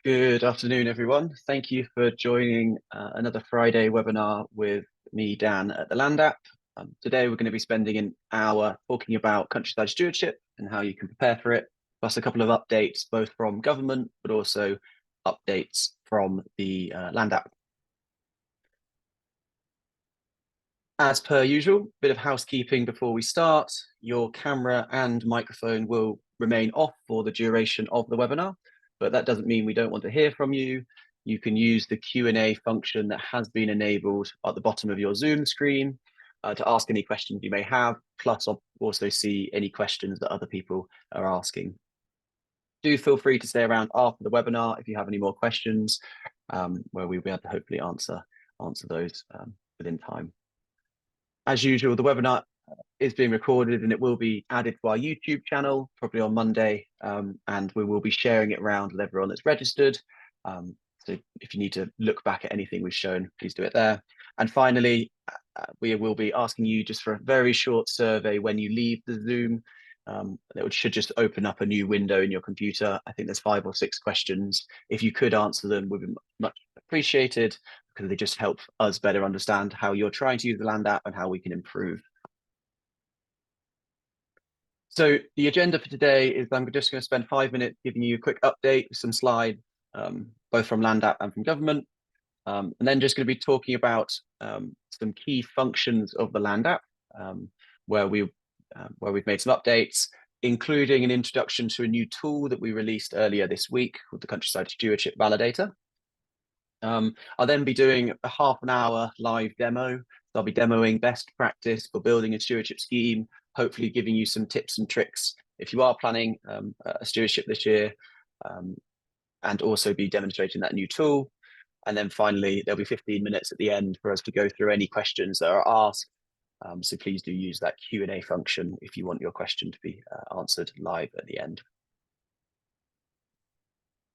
Good afternoon, everyone. Thank you for joining another Friday webinar with me, Dan, at the Land App. Today, we're going to be spending an hour talking about countryside stewardship and how you can prepare for it, plus a couple of updates, both from government, but also updates from the Land App. As per usual, bit of housekeeping before we start. Your camera and microphone will remain off for the duration of the webinar, but that doesn't mean we don't want to hear from you. You can use the Q&A function that has been enabled at the bottom of your Zoom screen to ask any questions you may have, plus also see any questions that other people are asking. Do feel free to stay around after the webinar if you have any more questions, where we'll be able to hopefully answer those within time. As usual, the webinar is being recorded and it will be added to our YouTube channel, probably on Monday, and we will be sharing it around with everyone that's registered. So if you need to look back at anything we've shown, please do it there. And finally, we will be asking you just for a very short survey when you leave the Zoom. It should just open up a new window in your computer. I think there's 5 or 6 questions. If you could answer them, would be much appreciated, because they just help us better understand how you're trying to use the Land App and how we can improve. So the agenda for today is I'm just going to spend 5 minutes giving you a quick update with some slides, both from Land App and from government, and then just going to be talking about some key functions of the Land App, where we've made some updates, including an introduction to a new tool that we released earlier this week called the Countryside Stewardship Validator. I'll then be doing a half an hour live demo. So I'll be demoing best practice for building a stewardship scheme, hopefully giving you some tips and tricks if you are planning a stewardship this year, and also be demonstrating that new tool. And then finally, there'll be 15 minutes at the end for us to go through any questions that are asked. So please do use that Q&A function if you want your question to be answered live at the end.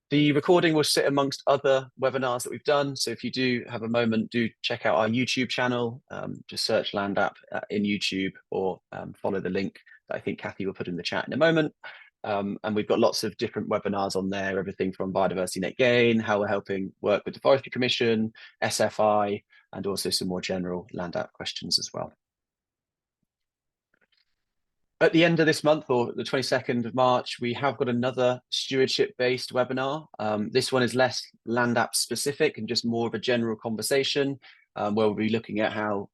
The recording will sit amongst other webinars that we've done. So if you do have a moment, do check out our YouTube channel. Just search Land App in YouTube, or follow the link that I think Kathy will put in the chat in a moment. And we've got lots of different webinars on there, everything from biodiversity net gain, how we're helping work with the Forestry Commission, SFI, and also some more general Land App questions as well. At the end of this month, or the 22nd of March, we have got another stewardship-based webinar. This one is less Land App specific and just more of a general conversation, where we'll be looking at how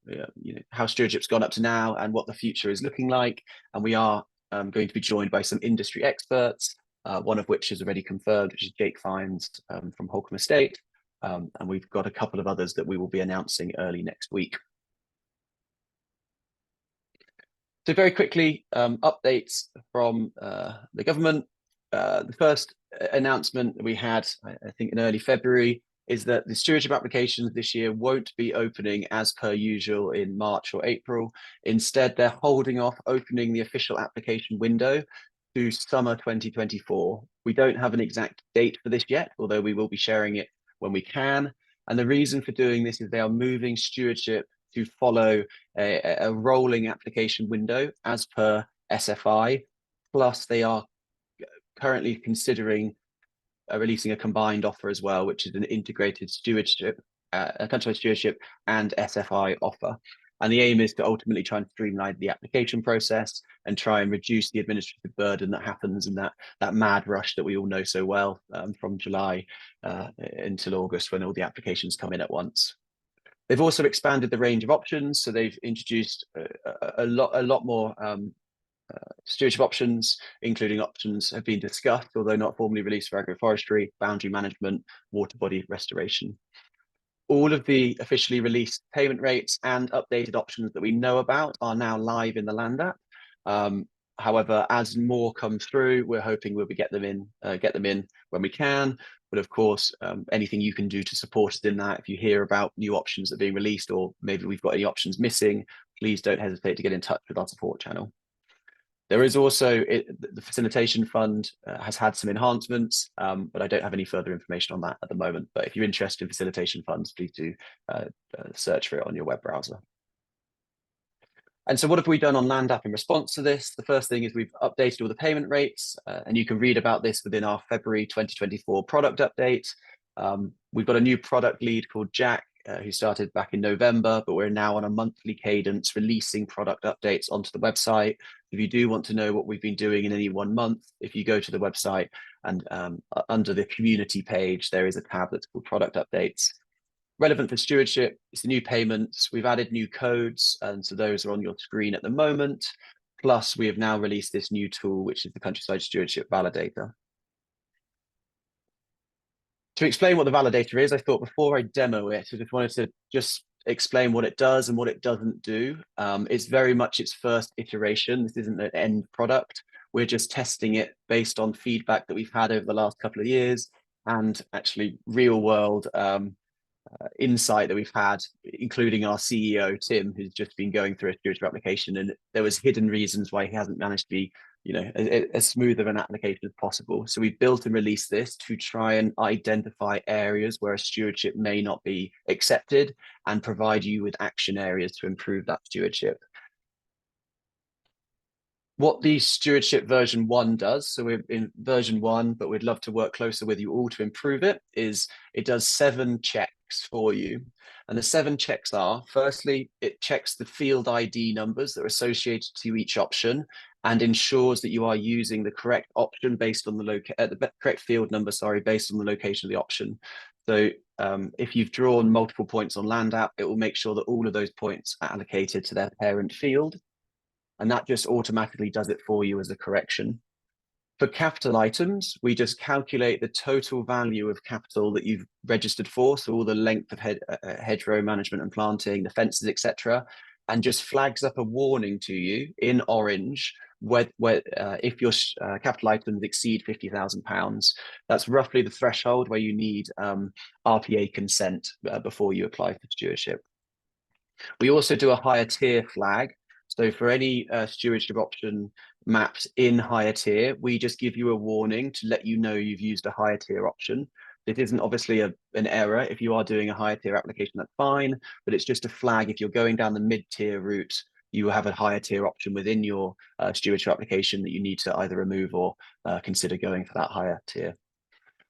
how stewardship's gone up to now and what the future is looking like. And we are going to be joined by some industry experts, one of which is already confirmed, which is Jake Fines from Holcombe Estate. And we've got a couple of others that we will be announcing early next week. So very quickly, updates from the government. The first announcement that we had, I think in early February, is that the stewardship applications this year won't be opening as per usual in March or April. Instead, they're holding off opening the official application window to summer 2024. We don't have an exact date for this yet, although we will be sharing it when we can. And the reason for doing this is they are moving stewardship to follow a rolling application window as per SFI. Plus, they are currently considering releasing a combined offer as well, which is an integrated stewardship, countryside stewardship and SFI offer. And the aim is to ultimately try and streamline the application process and try and reduce the administrative burden that happens in that mad rush that we all know so well, from July until August, when all the applications come in at once. They've also expanded the range of options, so they've introduced a lot more stewardship options, including options have been discussed, although not formally released, for agroforestry, boundary management, water body restoration. All of the officially released payment rates and updated options that we know about are now live in the Land App. However, as more come through, we're hoping we'll get them in when we can. But of course, anything you can do to support us in that, if you hear about new options that are being released, or maybe we've got any options missing, please don't hesitate to get in touch with our support channel. There is also the facilitation fund has had some enhancements, but I don't have any further information on that at the moment. But if you're interested in facilitation funds, please do search for it on your web browser. And so what have we done on Land App in response to this? The first thing is we've updated all the payment rates, and you can read about this within our February 2024 product update. We've got a new product lead called Jack, who started back in November, but we're now on a monthly cadence releasing product updates onto the website. If you do want to know what we've been doing in any one month, if you go to the website and under the community page, there is a tab that's called product updates. Relevant for stewardship, it's the new payments. We've added new codes, and so those are on your screen at the moment. Plus, we have now released this new tool, which is the Countryside Stewardship Validator. To explain what the validator is, I thought before I demo it, I just wanted to just explain what it does and what it doesn't do. It's very much its first iteration. This isn't an end product. We're just testing it based on feedback that we've had over the last couple of years and actually real world insight that we've had, including our CEO, Tim, who's just been going through a stewardship application, and there was hidden reasons why he hasn't managed to be, as smooth of an application as possible. So we built and released this to try and identify areas where a stewardship may not be accepted and provide you with action areas to improve that stewardship. What the stewardship version 1 does, so we're in version 1, but we'd love to work closer with you all to improve it, is it does 7 checks for you. And the 7 checks are, firstly, it checks the field ID numbers that are associated to each option and ensures that you are using the correct option based on the correct field number, based on the location of the option. So if you've drawn multiple points on Land App, it will make sure that all of those points are allocated to their parent field. And that just automatically does it for you as a correction. For capital items, we just calculate the total value of capital that you've registered for, so all the length of hedgerow management and planting, the fences, etc., and just flags up a warning to you in orange if your capital items exceed £50,000. That's roughly the threshold where you need RPA consent before you apply for stewardship. We also do a higher tier flag. So for any stewardship option mapped in higher tier, we just give you a warning to let you know you've used a higher tier option. It isn't obviously an error. If you are doing a higher tier application, that's fine, but it's just a flag. If you're going down the mid-tier route, you have a higher tier option within your stewardship application that you need to either remove or consider going for that higher tier.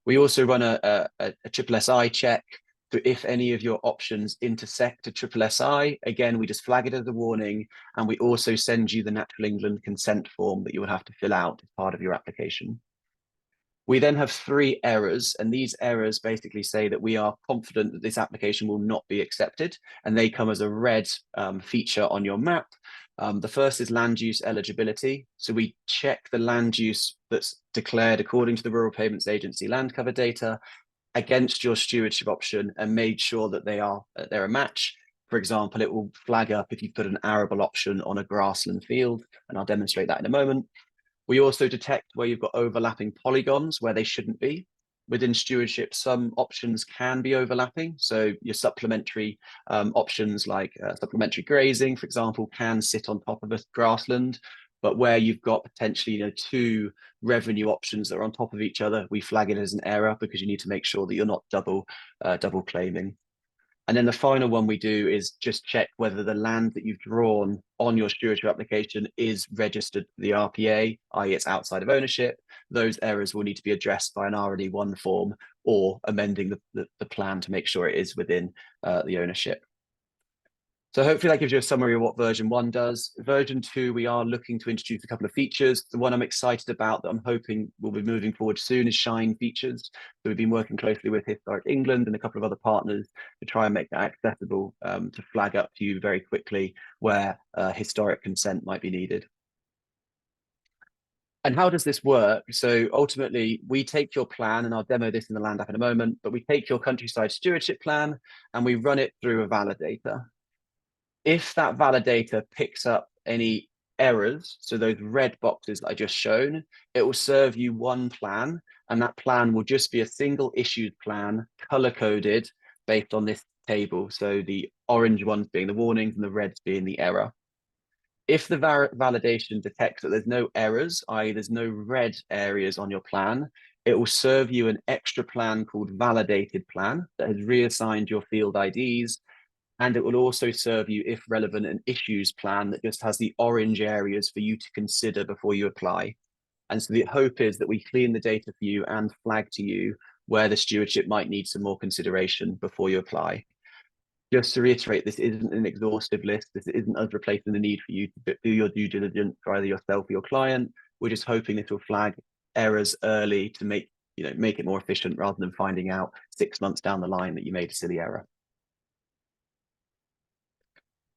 We also run a triple SI check. So if any of your options intersect a triple SI, again, we just flag it as a warning, and we also send you the Natural England consent form that you will have to fill out as part of your application. We then have 3 errors, and these errors basically say that we are confident that this application will not be accepted, and they come as a red feature on your map. The first is land use eligibility. So we check the land use that's declared according to the Rural Payments Agency land cover data against your stewardship option and made sure that they're a match. For example, it will flag up if you put an arable option on a grassland field, and I'll demonstrate that in a moment. We also detect where you've got overlapping polygons where they shouldn't be. Within stewardship, some options can be overlapping. So your supplementary options like supplementary grazing, for example, can sit on top of a grassland. But where you've got potentially 2 revenue options that are on top of each other, we flag it as an error because you need to make sure that you're not double claiming. And then the final one we do is just check whether the land that you've drawn on your stewardship application is registered to the RPA, i.e. it's outside of ownership. Those errors will need to be addressed by an RD1 form or amending the plan to make sure it is within the ownership. So hopefully that gives you a summary of what version 1 does. Version 2, we are looking to introduce a couple of features. The one I'm excited about that I'm hoping will be moving forward soon is Shine features. So we've been working closely with Historic England and a couple of other partners to try and make that accessible to flag up to you very quickly where historic consent might be needed. And how does this work? So ultimately, we take your plan, and I'll demo this in the Land App in a moment, but we take your countryside stewardship plan and we run it through a validator. If that validator picks up any errors, so those red boxes that I just shown, it will serve you one plan, and that plan will just be a single issued plan, color-coded based on this table. So the orange ones being the warnings and the reds being the error. If the validation detects that there's no errors, i.e. there's no red areas on your plan, it will serve you an extra plan called validated plan that has reassigned your field IDs. And it will also serve you, if relevant, an issues plan that just has the orange areas for you to consider before you apply. And so the hope is that we clean the data for you and flag to you where the stewardship might need some more consideration before you apply. Just to reiterate, this isn't an exhaustive list. This isn't us replacing the need for you to do your due diligence for either yourself or your client. We're just hoping this will flag errors early to make it more efficient, rather than finding out 6 months down the line that you made a silly error.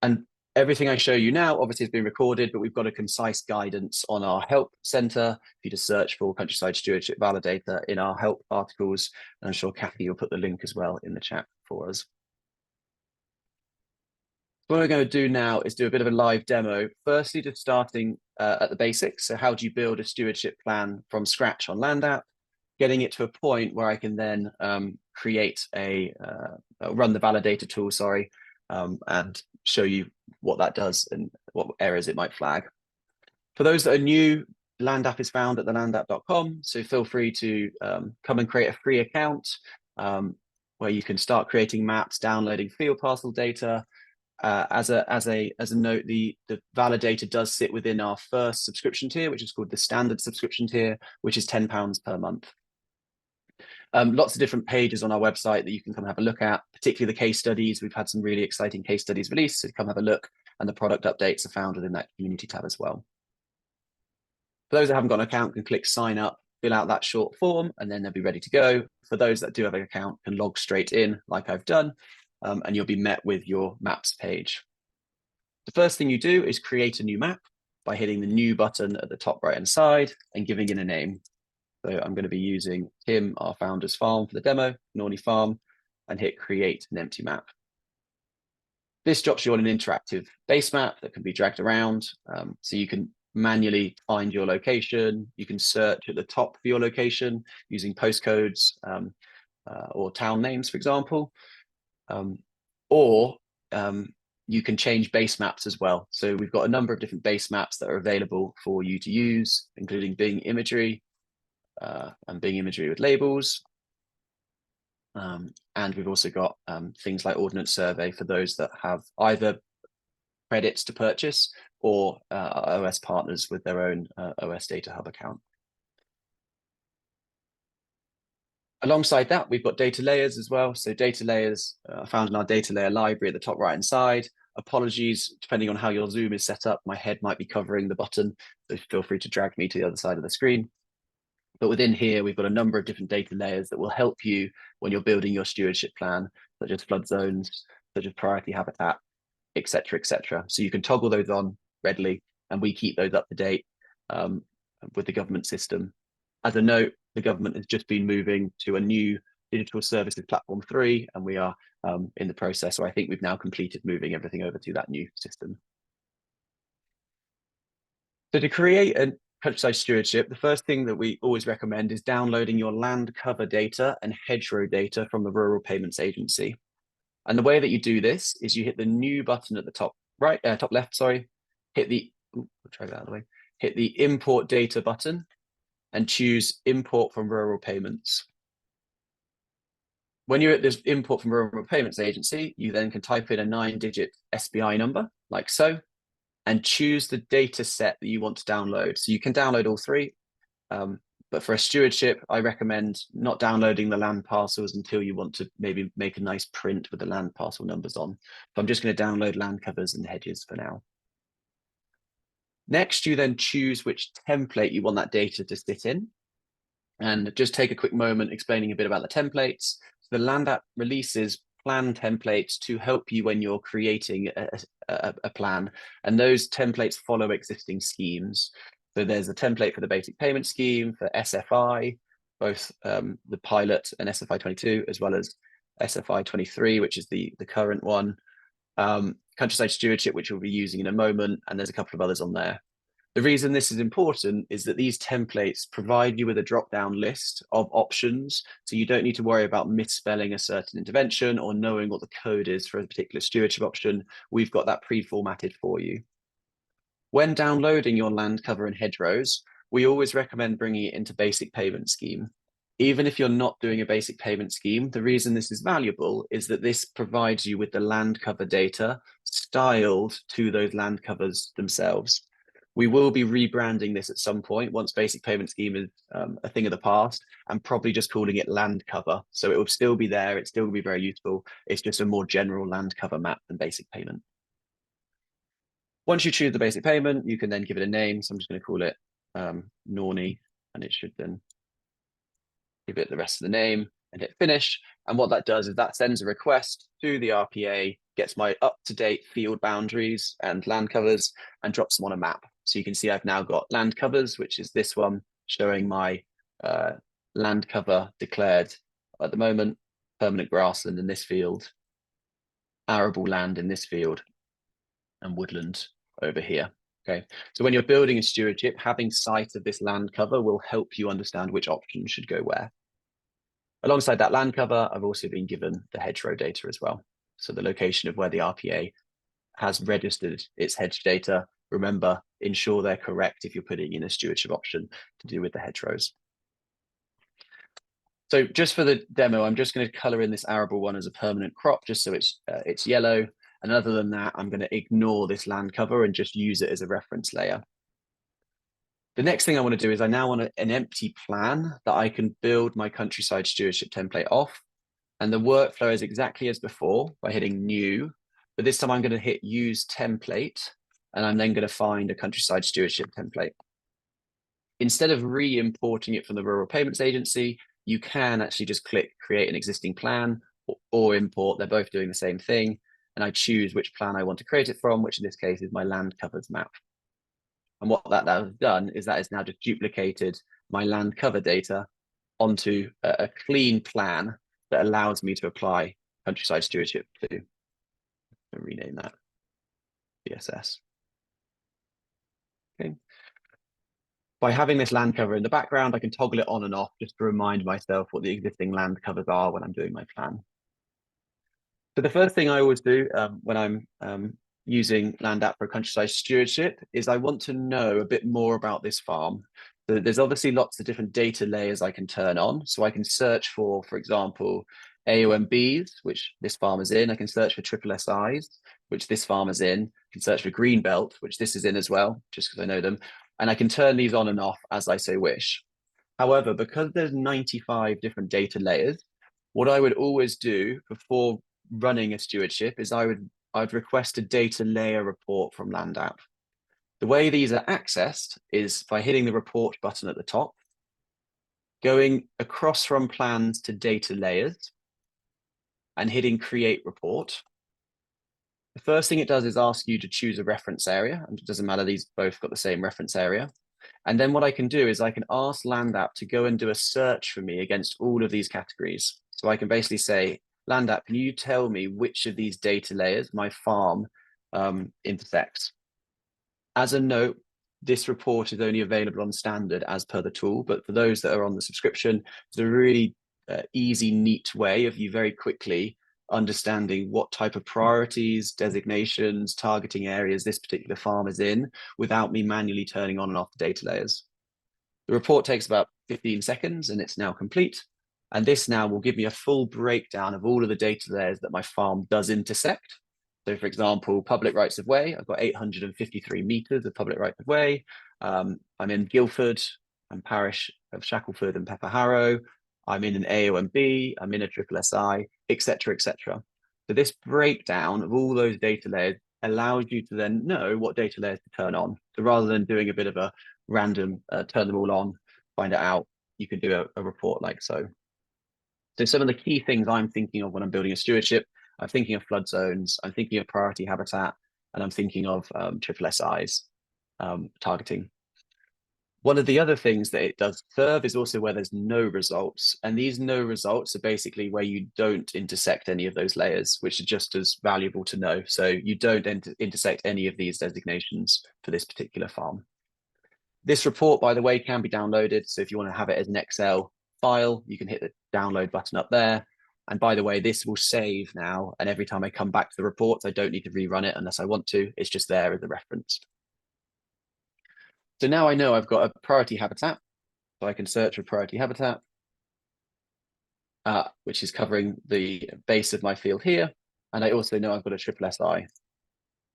And everything I show you now obviously has been recorded, but we've got a concise guidance on our help center. If you just search for Countryside Stewardship Validator in our help articles, and I'm sure Kathy will put the link as well in the chat for us. What we're going to do now is do a bit of a live demo. Firstly, just starting at the basics. So how do you build a stewardship plan from scratch on LandApp? Getting it to a point where I can then create run the validator tool, and show you what that does and what errors it might flag. For those that are new, LandApp is found at thelandapp.com. So feel free to come and create a free account where you can start creating maps, downloading field parcel data. As a note, the validator does sit within our first subscription tier, which is called the standard subscription tier, which is £10 per month. Lots of different pages on our website that you can come have a look at, particularly the case studies. We've had some really exciting case studies released, so come have a look, and the product updates are found within that community tab as well. For those that haven't got an account, can click sign up, fill out that short form, and then they'll be ready to go. For those that do have an account, can log straight in like I've done, and you'll be met with your maps page. The first thing you do is create a new map by hitting the new button at the top right hand side and giving it a name. So I'm going to be using Tim, our founder's farm, for the demo, Norney Farm, and hit create an empty map. This drops you on an interactive base map that can be dragged around. So you can manually find your location. You can search at the top for your location using postcodes or town names, for example. Or you can change base maps as well. So we've got a number of different base maps that are available for you to use, including Bing imagery and Bing imagery with labels. And we've also got things like Ordnance Survey for those that have either credits to purchase or OS partners with their own OS Data Hub account. Alongside that, we've got data layers as well. So data layers are found in our data layer library at the top right-hand side. Apologies, depending on how your Zoom is set up, my head might be covering the button, so feel free to drag me to the other side of the screen. But within here, we've got a number of different data layers that will help you when you're building your stewardship plan, such as flood zones, such as priority habitat, etc., etc. So you can toggle those on readily, and we keep those up to date with the government system. As a note, the government has just been moving to a new Digital Services Platform 3, and we are in the process, or I think we've now completed moving everything over to that new system. So to create a countryside stewardship, the first thing that we always recommend is downloading your land cover data and hedgerow data from the Rural Payments Agency. And the way that you do this is you hit the new button at the top right, top left, hit the, I'll try that out of the way, hit the import data button and choose import from Rural Payments. When you're at this import from Rural Payments Agency, you then can type in a 9-digit SBI number like so, and choose the data set that you want to download. So you can download all three, but for a stewardship, I recommend not downloading the land parcels until you want to maybe make a nice print with the land parcel numbers on. So I'm just going to download land covers and hedges for now. Next, you then choose which template you want that data to sit in. And just take a quick moment explaining a bit about the templates. So the LandApp releases plan templates to help you when you're creating a plan. And those templates follow existing schemes. So there's a template for the basic payment scheme, for SFI, both the pilot and SFI 22, as well as SFI 23, which is the current one. Countryside Stewardship, which we'll be using in a moment, and there's a couple of others on there. The reason this is important is that these templates provide you with a drop-down list of options, so you don't need to worry about misspelling a certain intervention or knowing what the code is for a particular stewardship option. We've got that pre-formatted for you. When downloading your land cover and hedgerows, we always recommend bringing it into basic payment scheme. Even if you're not doing a basic payment scheme, the reason this is valuable is that this provides you with the land cover data styled to those land covers themselves. We will be rebranding this at some point once basic payment scheme is a thing of the past, and probably just calling it land cover. So it will still be there. It's still going to be very useful. It's just a more general land cover map than basic payment. Once you choose the basic payment, you can then give it a name. So I'm just going to call it Norney, and it should then give it the rest of the name and hit finish. And what that does is that sends a request to the RPA, gets my up-to-date field boundaries and land covers, and drops them on a map. So you can see I've now got land covers, which is this one, showing my land cover declared at the moment, permanent grassland in this field, arable land in this field, and woodland over here. Okay, so when you're building a stewardship, having sight of this land cover will help you understand which options should go where. Alongside that land cover, I've also been given the hedgerow data as well. So the location of where the RPA has registered its hedge data. Remember, ensure they're correct if you're putting in a stewardship option to do with the hedgerows. So just for the demo, I'm just going to color in this arable one as a permanent crop, just so it's yellow. And other than that, I'm going to ignore this land cover and just use it as a reference layer. The next thing I want to do is I now want an empty plan that I can build my countryside stewardship template off. And the workflow is exactly as before by hitting new, but this time I'm going to hit use template, and I'm then going to find a countryside stewardship template. Instead of re-importing it from the Rural Payments Agency, you can actually just click create an existing plan or import. They're both doing the same thing. And I choose which plan I want to create it from, which in this case is my land covers map. And what that has done is that it's now just duplicated my land cover data onto a clean plan that allows me to apply countryside stewardship to. I'll rename that BSS. Okay. By having this land cover in the background, I can toggle it on and off just to remind myself what the existing land covers are when I'm doing my plan. So the first thing I always do when I'm using Land App for countryside stewardship is I want to know a bit more about this farm. So there's obviously lots of different data layers I can turn on. So I can search for example, AOMBs, which this farm is in. I can search for triple SIs, which this farm is in. I can search for Greenbelt, which this is in as well, just because I know them. And I can turn these on and off as I so wish. However, because there's 95 different data layers, what I would always do before running a stewardship is I'd request a data layer report from Land App. The way these are accessed is by hitting the report button at the top, going across from plans to data layers, and hitting create report. The first thing it does is ask you to choose a reference area, and it doesn't matter, these both got the same reference area. And then what I can do is I can ask Land App to go and do a search for me against all of these categories. So I can basically say, Land App, can you tell me which of these data layers my farm intersects? As a note, this report is only available on standard as per the tool, but for those that are on the subscription, it's a really easy, neat way of you very quickly understanding what type of priorities, designations, targeting areas this particular farm is in without me manually turning on and off the data layers. The report takes about 15 seconds and it's now complete. And this now will give me a full breakdown of all of the data layers that my farm does intersect. So for example, public rights of way, I've got 853 meters of public rights of way. I'm in Guildford, I'm parish of Shackleford and Pepper Harrow. I'm in an AOMB, I'm in a triple SI, etc., etc. So this breakdown of all those data layers allows you to then know what data layers to turn on. So rather than doing a bit of a random turn them all on, find it out, you can do a report like so. So some of the key things I'm thinking of when I'm building a stewardship, I'm thinking of flood zones, I'm thinking of priority habitat, and I'm thinking of triple SIs targeting. One of the other things that it does serve is also where there's no results. And these no results are basically where you don't intersect any of those layers, which are just as valuable to know. So you don't intersect any of these designations for this particular farm. This report, by the way, can be downloaded. So if you want to have it as an Excel file, you can hit the download button up there. And by the way, this will save now. And every time I come back to the reports, I don't need to rerun it unless I want to. It's just there as a reference. So now I know I've got a priority habitat, so I can search for priority habitat. which is covering the base of my field here. And I also know I've got a triple SI.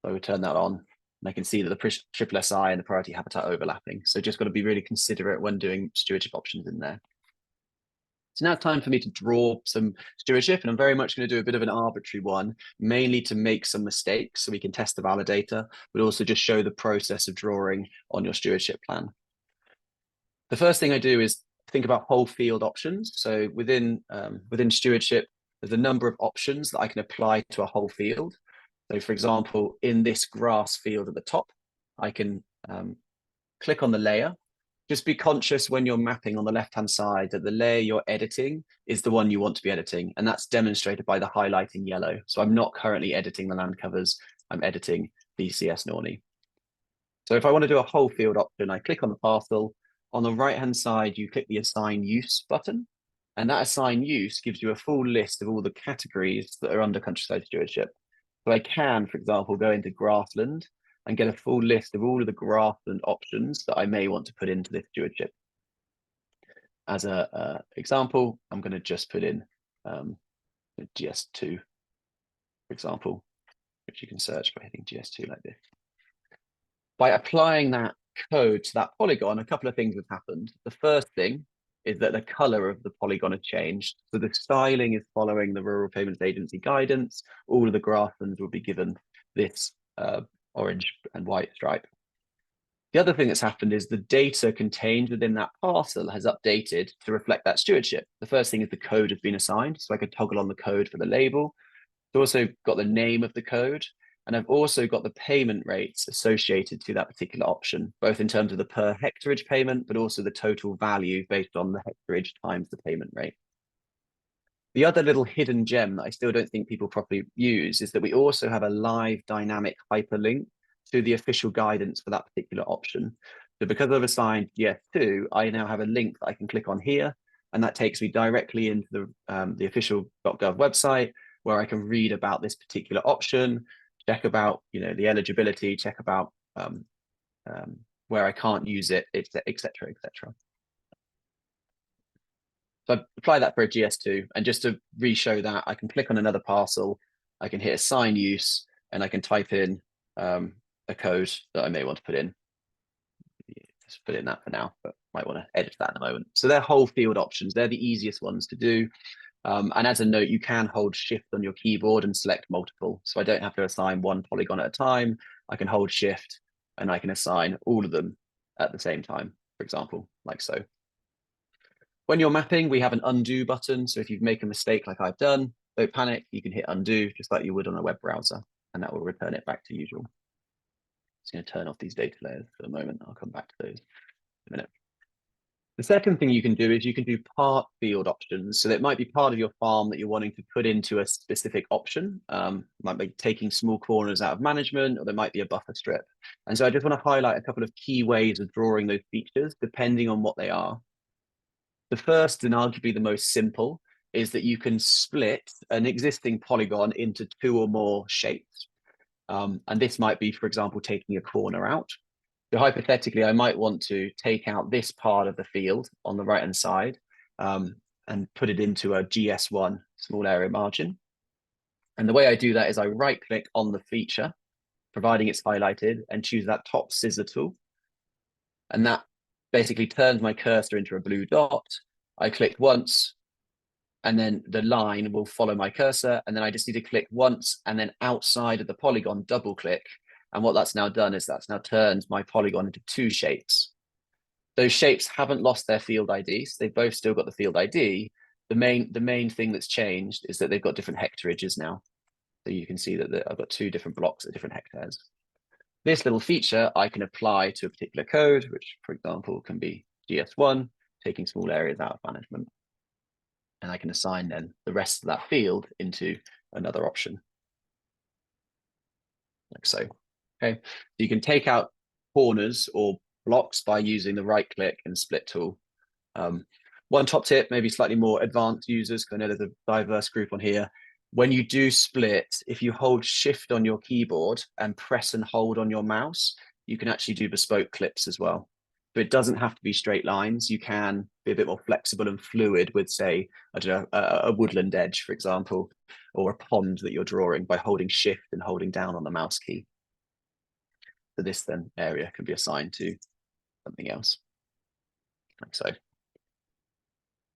So I would turn that on, and I can see that the triple SI and the priority habitat are overlapping. So just got to be really considerate when doing stewardship options in there. So now it's time for me to draw some stewardship, and I'm very much going to do a bit of an arbitrary one, mainly to make some mistakes so we can test the validator, but also just show the process of drawing on your stewardship plan. The first thing I do is think about whole field options. So within stewardship, there's a number of options that I can apply to a whole field. So for example, in this grass field at the top, I can click on the layer. Just be conscious when you're mapping on the left-hand side that the layer you're editing is the one you want to be editing. And that's demonstrated by the highlight in yellow. So I'm not currently editing the land covers. I'm editing the CS Norney. So if I want to do a whole field option, I click on the parcel. On the right-hand side, you click the Assign Use button. And that Assign Use gives you a full list of all the categories that are under countryside stewardship. So I can, for example, go into grassland and get a full list of all of the grassland options that I may want to put into this stewardship. As a example, I'm going to just put in GS2, for example, which you can search by hitting GS2 like this. By applying that code to that polygon, a couple of things have happened. The first thing is that the color of the polygon has changed. So the styling is following the Rural Payments Agency guidance. All of the grasslands will be given this orange and white stripe. The other thing that's happened is the data contained within that parcel has updated to reflect that stewardship. The first thing is the code has been assigned, so I could toggle on the code for the label. I've also got the name of the code, and I've also got the payment rates associated to that particular option, both in terms of the per hectareage payment, but also the total value based on the hectareage times the payment rate. The other little hidden gem that I still don't think people properly use is that we also have a live dynamic hyperlink to the official guidance for that particular option. So because I've assigned GS2, I now have a link that I can click on here, and that takes me directly into the official .gov website, where I can read about this particular option, check about the eligibility, check about where I can't use it, etc., etc. So I apply that for a GS2, and just to re-show that, I can click on another parcel, I can hit Assign Use, and I can type in a code that I may want to put in. Just put in that for now, but might want to edit that in a moment. So they're whole field options. They're the easiest ones to do. And as a note, you can hold Shift on your keyboard and select multiple. So I don't have to assign one polygon at a time. I can hold Shift and I can assign all of them at the same time, for example, like so. When you're mapping, we have an undo button. So if you make a mistake like I've done, don't panic, you can hit undo just like you would on a web browser, and that will return it back to usual. Just going to turn off these data layers for a moment. I'll come back to those in a minute. The second thing you can do is you can do part field options. So that might be part of your farm that you're wanting to put into a specific option. Might be taking small corners out of management, or there might be a buffer strip. And so I just want to highlight a couple of key ways of drawing those features, depending on what they are. The first, and arguably the most simple, is that you can split an existing polygon into two or more shapes. And this might be, for example, taking a corner out. So hypothetically, I might want to take out this part of the field on the right-hand side and put it into a GS1 small area margin. And the way I do that is I right-click on the feature, providing it's highlighted, and choose that top scissor tool. And that basically turns my cursor into a blue dot. I click once, and then the line will follow my cursor. And then I just need to click once, and then outside of the polygon, double click. And what that's now done is that's now turned my polygon into two shapes. Those shapes haven't lost their field IDs. They've both still got the field ID. The main thing that's changed is that they've got different hectareages now. So you can see that I've got two different blocks at different hectares. This little feature I can apply to a particular code, which, for example, can be GS1, taking small areas out of management. And I can assign then the rest of that field into another option, like so. Okay, so you can take out corners or blocks by using the right click and split tool. One top tip, maybe slightly more advanced users, because I know there's a diverse group on here. When you do split, if you hold Shift on your keyboard and press and hold on your mouse, you can actually do bespoke clips as well. So it doesn't have to be straight lines. You can be a bit more flexible and fluid with, say, I don't know, a woodland edge, for example, or a pond that you're drawing by holding shift and holding down on the mouse key. So this then area can be assigned to something else, like so.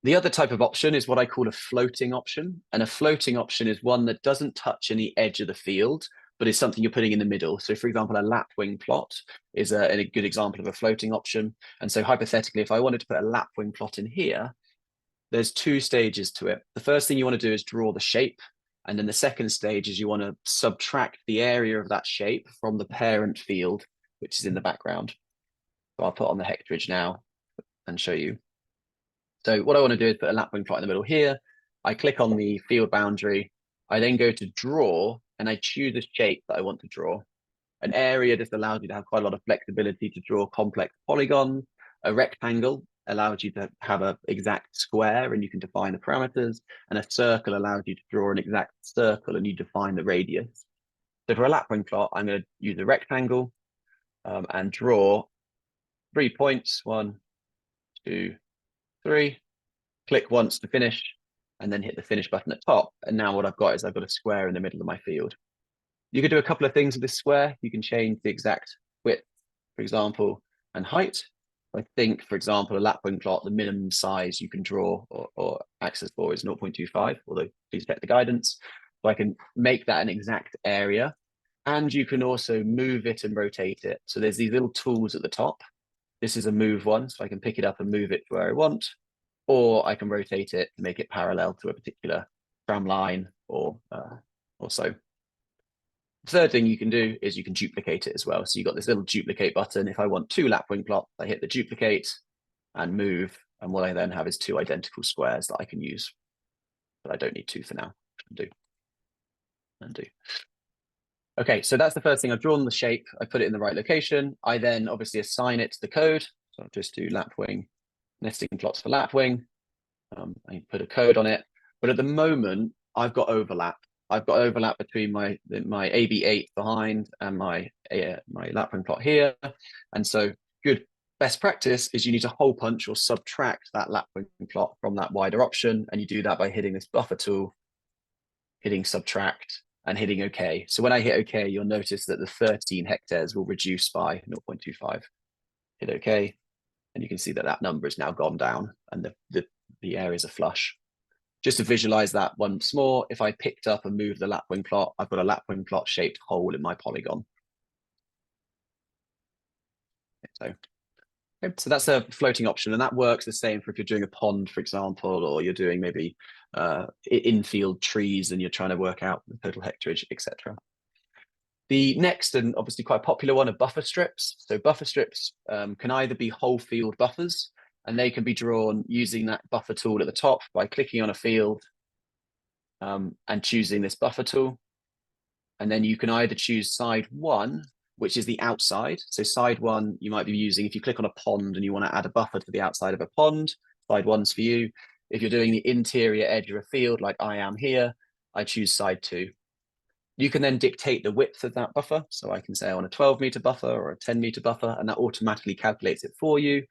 The other type of option is what I call a floating option. And a floating option is one that doesn't touch any edge of the field, but is something you're putting in the middle. So for example, a lapwing plot is a good example of a floating option. And so hypothetically, if I wanted to put a lapwing plot in here, there's two stages to it. The first thing you want to do is draw the shape. And then the second stage is you want to subtract the area of that shape from the parent field, which is in the background. So I'll put on the hectareage now and show you. So what I want to do is put a lapwing plot in the middle here. I click on the field boundary. I then go to draw and I choose a shape that I want to draw. An area just allows you to have quite a lot of flexibility to draw complex polygons. A rectangle allows you to have an exact square and you can define the parameters. And a circle allows you to draw an exact circle and you define the radius. So for a lapwing plot, I'm going to use a rectangle and draw 3 points, 1, 2, 3, click once to finish, and then hit the finish button at top. And now what I've got is I've got a square in the middle of my field. You could do a couple of things with this square. You can change the exact width, for example, and height. I think, for example, a lapwing plot, the minimum size you can draw or access for is 0.25, although please check the guidance. So I can make that an exact area. And you can also move it and rotate it. So there's these little tools at the top. This is a move one, so I can pick it up and move it to where I want, or I can rotate it to make it parallel to a particular tram line or so. The third thing you can do is you can duplicate it as well. So you've got this little duplicate button. If I want 2 lapwing plots, I hit the duplicate and move. And what I then have is 2 identical squares that I can use. But I don't need 2 for now. Undo. Undo. Okay, so that's the first thing. I've drawn the shape. I put it in the right location. I then obviously assign it to the code. So I'll just do lapwing, nesting plots for lapwing. I put a code on it. But at the moment, I've got overlap. I've got overlap between my AB8 behind and my lapwing plot here. And so good best practice is you need to hole punch or subtract that lapwing plot from that wider option. And you do that by hitting this buffer tool, hitting subtract, and hitting OK. So when I hit OK, you'll notice that the 13 hectares will reduce by 0.25. Hit OK, and you can see that that number has now gone down and the areas are flush. Just to visualize that once more, if I picked up and moved the lapwing plot, I've got a lapwing plot shaped hole in my polygon. So that's a floating option, and that works the same for if you're doing a pond, for example, or you're doing maybe infield trees and you're trying to work out the total hectareage, etc. The next and obviously quite popular one are buffer strips. So buffer strips can either be whole field buffers, and they can be drawn using that buffer tool at the top by clicking on a field and choosing this buffer tool. And then you can either choose side 1, which is the outside. So side 1, you might be using, if you click on a pond and you want to add a buffer to the outside of a pond, side 1's for you. If you're doing the interior edge of a field like I am here, I choose side 2. You can then dictate the width of that buffer. So I can say I want a 12-meter buffer or a 10-meter buffer, and that automatically calculates it for you.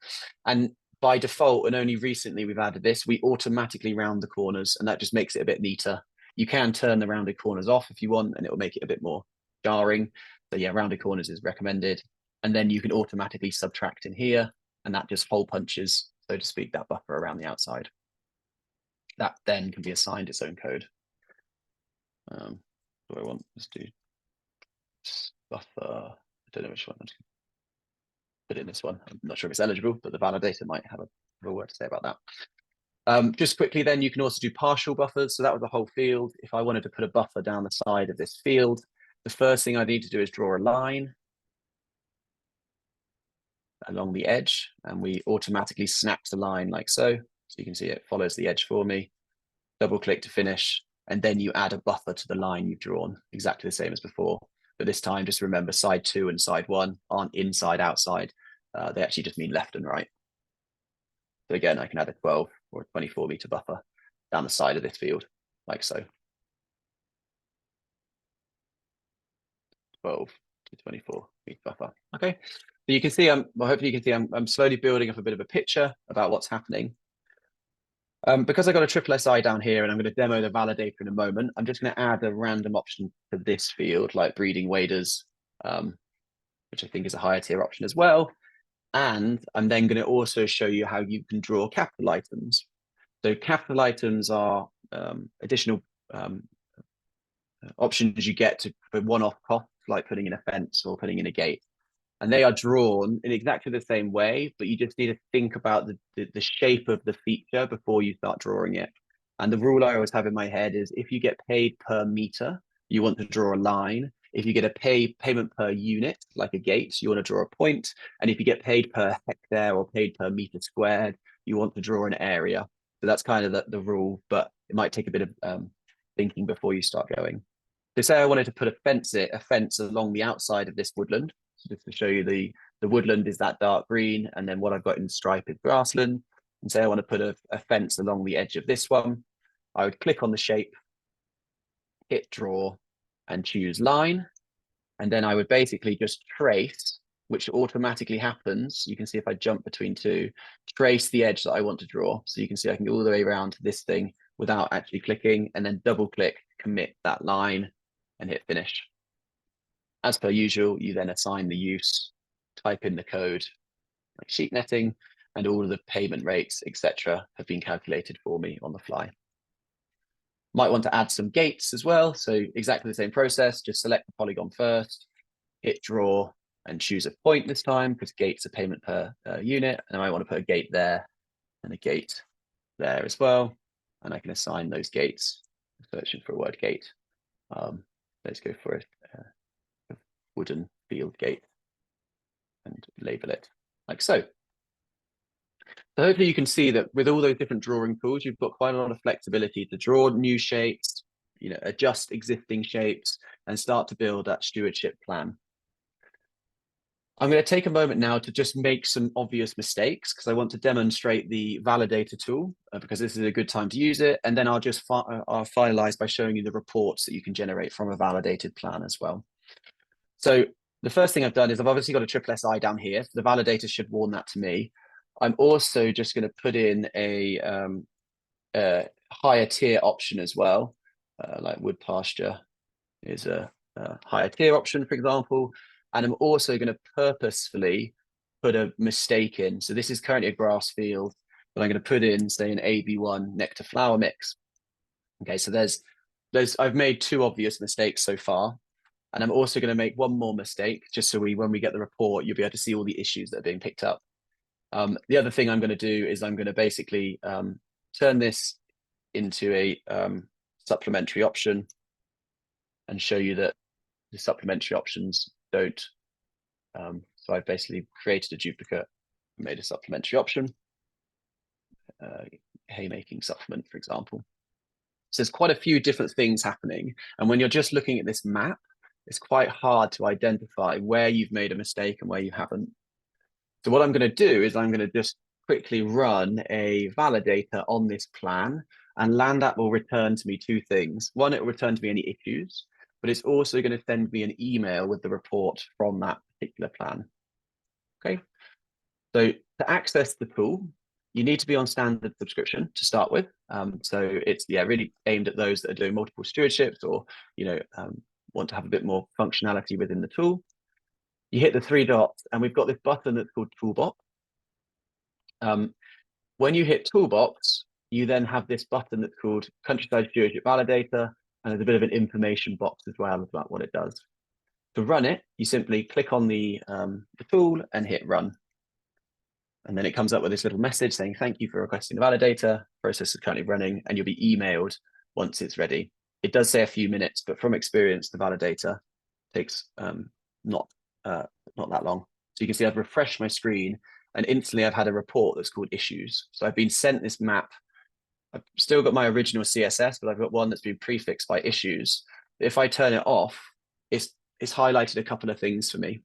And by default, and only recently we've added this, we automatically round the corners, and that just makes it a bit neater. You can turn the rounded corners off if you want, and it will make it a bit more jarring. So yeah, rounded corners is recommended. And then you can automatically subtract in here, and that just hole punches, so to speak, that buffer around the outside. That then can be assigned its own code. Do I want to do buffer? I don't know which one. I'm just put in this one. I'm not sure if it's eligible, but the validator might have a word to say about that. Just quickly then, you can also do partial buffers. So that was the whole field. If I wanted to put a buffer down the side of this field, the first thing I need to do is draw a line along the edge, and we automatically snap the line like so. So you can see it follows the edge for me. Double click to finish, and then you add a buffer to the line you've drawn, exactly the same as before. But this time, just remember side 2 and side 1 aren't inside, outside. They actually just mean left and right. So again, I can add a 12 or a 24-meter buffer down the side of this field, like so. 12 to 24-meter buffer. Okay. you can see, well, hopefully you can see I'm slowly building up a bit of a picture about what's happening. Because I got a triple SI down here and I'm going to demo the validator in a moment, I'm just going to add a random option to this field, like breeding waders, which I think is a higher tier option as well. And I'm then going to also show you how you can draw capital items. So capital items are additional options you get for one-off costs, like putting in a fence or putting in a gate. And they are drawn in exactly the same way, but you just need to think about the shape of the feature before you start drawing it. And the rule I always have in my head is if you get paid per meter, you want to draw a line. If you get a payment per unit, like a gate, you want to draw a point. And if you get paid per hectare or paid per meter squared, you want to draw an area. So that's kind of the rule, but it might take a bit of thinking before you start going. So say I wanted to put a fence along the outside of this woodland. So just to show you the woodland is that dark green, and then what I've got in stripe is grassland. And say I want to put a fence along the edge of this one. I would click on the shape, hit draw, and choose line. And then I would basically just trace, which automatically happens. You can see if I jump between two, trace the edge that I want to draw. So you can see I can go all the way around to this thing without actually clicking, and then double click, commit that line, and hit finish. As per usual, you then assign the use, type in the code, like sheet netting, and all of the payment rates, etc., have been calculated for me on the fly. Might want to add some gates as well. So exactly the same process, just select the polygon first, hit draw, and choose a point this time, because gates are payment per unit. And I might want to put a gate there and a gate there as well. And I can assign those gates, searching for a word gate. Let's go for it. Wooden field gate and label it like so. So hopefully you can see that with all those different drawing tools, you've got quite a lot of flexibility to draw new shapes, adjust existing shapes, and start to build that stewardship plan. I'm going to take a moment now to just make some obvious mistakes because I want to demonstrate the validator tool because this is a good time to use it. And then I'll just I'll finalize by showing you the reports that you can generate from a validated plan as well. So the first thing I've done is I've obviously got a triple SI down here. So the validator should warn that to me. I'm also just going to put in a higher tier option as well, like wood pasture is a higher tier option, for example. And I'm also going to purposefully put a mistake in. So this is currently a grass field, but I'm going to put in, say, an AB1 nectar flower mix. Okay, so I've made two obvious mistakes so far. And I'm also going to make one more mistake, just so when we get the report, you'll be able to see all the issues that are being picked up. The other thing I'm going to do is I'm going to basically turn this into a supplementary option and show you that the supplementary options don't. So I've basically created a duplicate, made a supplementary option, haymaking supplement, for example. So there's quite a few different things happening. And when you're just looking at this map, it's quite hard to identify where you've made a mistake and where you haven't. So what I'm going to do is I'm going to just quickly run a validator on this plan, and LandApp will return to me two things. One, it will return to me any issues, but it's also going to send me an email with the report from that particular plan. Okay. So to access the tool, you need to be on standard subscription to start with. So it's really aimed at those that are doing multiple stewardships or want to have a bit more functionality within the tool. You hit the three dots, and we've got this button that's called Toolbox. When you hit Toolbox, you then have this button that's called Countryside Stewardship Validator, and there's a bit of an information box as well about what it does. To run it, you simply click on the tool and hit Run. And then it comes up with this little message saying, thank you for requesting the validator. Process is currently running, and you'll be emailed once it's ready. It does say a few minutes, but from experience, the validator takes not that long. So you can see I've refreshed my screen, and instantly I've had a report that's called issues. So I've been sent this map. I've still got my original CSS, but I've got one that's been prefixed by issues. If I turn it off, it's highlighted a couple of things for me.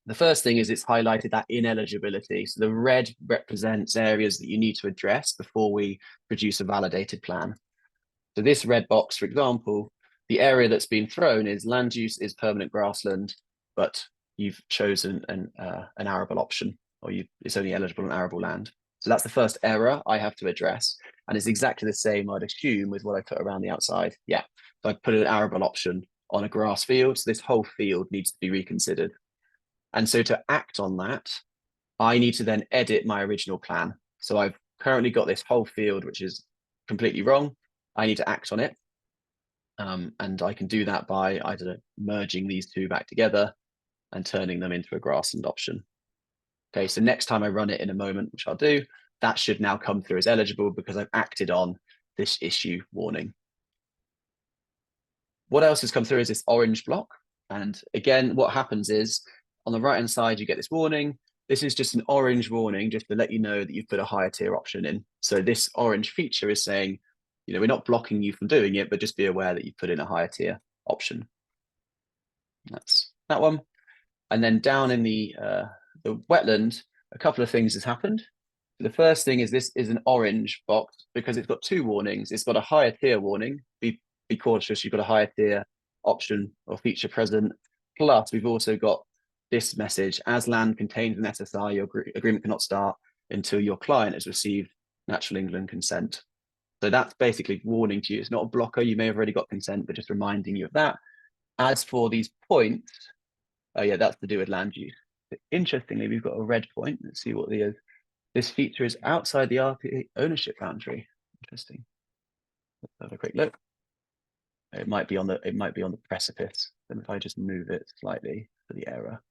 The first thing is it's highlighted that ineligibility. So the red represents areas that you need to address before we produce a validated plan. So this red box, for example, the area that's been thrown is land use is permanent grassland, but you've chosen an arable option, or it's only eligible on arable land. So that's the first error I have to address. And it's exactly the same, I'd assume, with what I put around the outside. Yeah. So I put an arable option on a grass field. So this whole field needs to be reconsidered. And so to act on that, I need to then edit my original plan. So I've currently got this whole field, which is completely wrong. I need to act on it. And I can do that by, I don't know, merging these two back together and turning them into a grassland option. Okay, so next time I run it in a moment, which I'll do, that should now come through as eligible because I've acted on this issue warning. What else has come through is this orange block. And again, what happens is on the right-hand side, you get this warning. This is just an orange warning just to let you know that you've put a higher tier option in. So this orange feature is saying, you know, we're not blocking you from doing it, but just be aware that you put in a higher tier option. That's that one. And then down in the wetland, a couple of things has happened. The first thing is this is an orange box because it's got two warnings. It's got a higher tier warning. Be cautious, you've got a higher tier option or feature present. Plus, we've also got this message: as land contains an SSI, your agreement cannot start until your client has received Natural England consent. So that's basically warning to you. It's not a blocker. You may have already got consent, but just reminding you of that. As for these points, oh yeah, that's to do with land use. Interestingly, we've got a red point. Let's see what the is. This feature is outside the RPA ownership boundary. Interesting. Let's have a quick look. It might be on the precipice. Then if I just move it slightly for the error,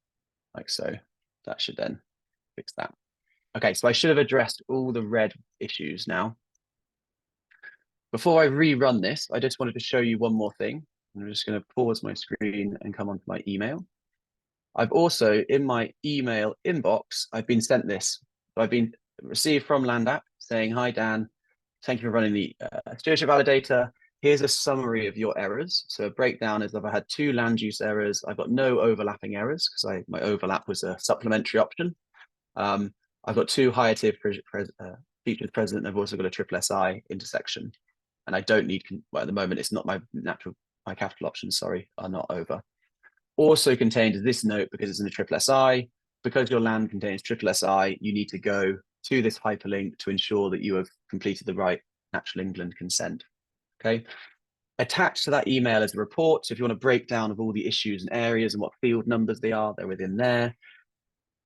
like so, that should then fix that. Okay, so I should have addressed all the red issues now. Before I rerun this, I just wanted to show you one more thing. I'm just going to pause my screen and come onto my email. I've also, in my email inbox, I've been sent this. So I've been received from LandApp saying, hi, Dan, thank you for running the Stewardship Validator. Here's a summary of your errors. So a breakdown is I've had 2 land use errors. I've got no overlapping errors because my overlap was a supplementary option. I've got 2 higher tier features present. And I've also got a triple SI intersection. And I don't need, well, at the moment, it's not my capital options, sorry, are not over. Also contained is this note because it's in a triple SI. Because your land contains triple SI, you need to go to this hyperlink to ensure that you have completed the right Natural England consent. Okay. Attached to that email is a report. So if you want a breakdown of all the issues and areas and what field numbers they are, they're within there.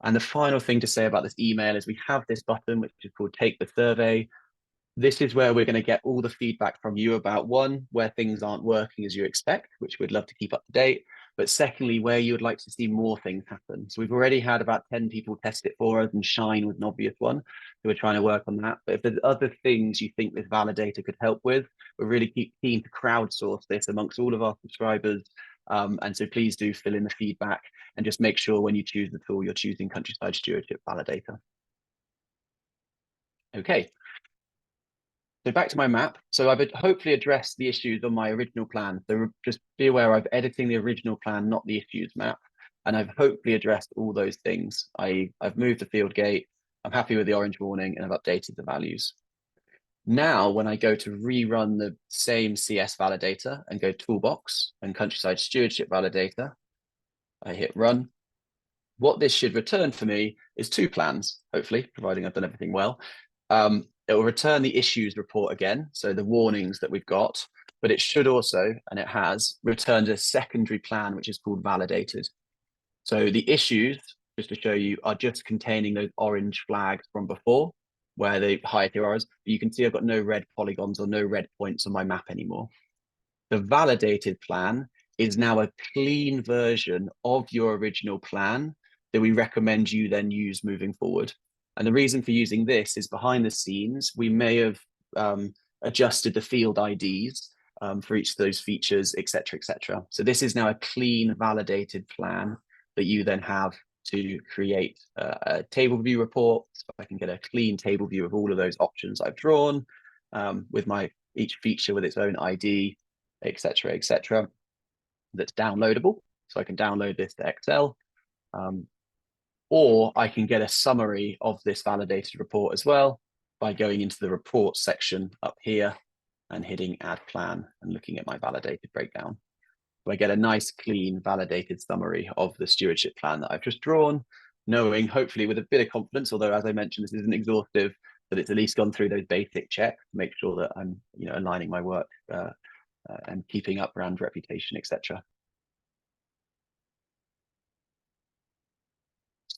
And the final thing to say about this email is we have this button, which is called Take the Survey. This is where we're going to get all the feedback from you about, one, where things aren't working as you expect, which we'd love to keep up to date. But secondly, where you would like to see more things happen. So we've already had about 10 people test it for us, and Shine was an obvious one. So we're trying to work on that. But if there's other things you think this validator could help with, we're really keen to crowdsource this amongst all of our subscribers. And so please do fill in the feedback and just make sure when you choose the tool, you're choosing Countryside Stewardship Validator. Okay. So back to my map. So I've hopefully addressed the issues on my original plan. So just be aware I'm editing the original plan, not the issues map. And I've hopefully addressed all those things. I've moved the field gate. I'm happy with the orange warning and I've updated the values. Now, when I go to rerun the same CS validator and go toolbox and Countryside Stewardship Validator, I hit run. What this should return for me is 2 plans, hopefully, providing I've done everything well. It will return the issues report again, so the warnings that we've got, but it should also, and it has, returned a secondary plan, which is called validated. So the issues, just to show you, are just containing those orange flags from before, where the higher tier are. You can see I've got no red polygons or no red points on my map anymore. The validated plan is now a clean version of your original plan that we recommend you then use moving forward. And the reason for using this is behind the scenes, we may have adjusted the field IDs for each of those features, et cetera, et cetera. So this is now a clean, validated plan that you then have to create a table view report. So I can get a clean table view of all of those options I've drawn with each feature with its own ID, et cetera, that's downloadable. So I can download this to Excel. Or I can get a summary of this validated report as well by going into the report section up here and hitting add plan and looking at my validated breakdown. I get a nice, clean, validated summary of the stewardship plan that I've just drawn, knowing hopefully with a bit of confidence, although as I mentioned, this isn't exhaustive, that it's at least gone through those basic checks to make sure that I'm, aligning my work and keeping up brand reputation, etc.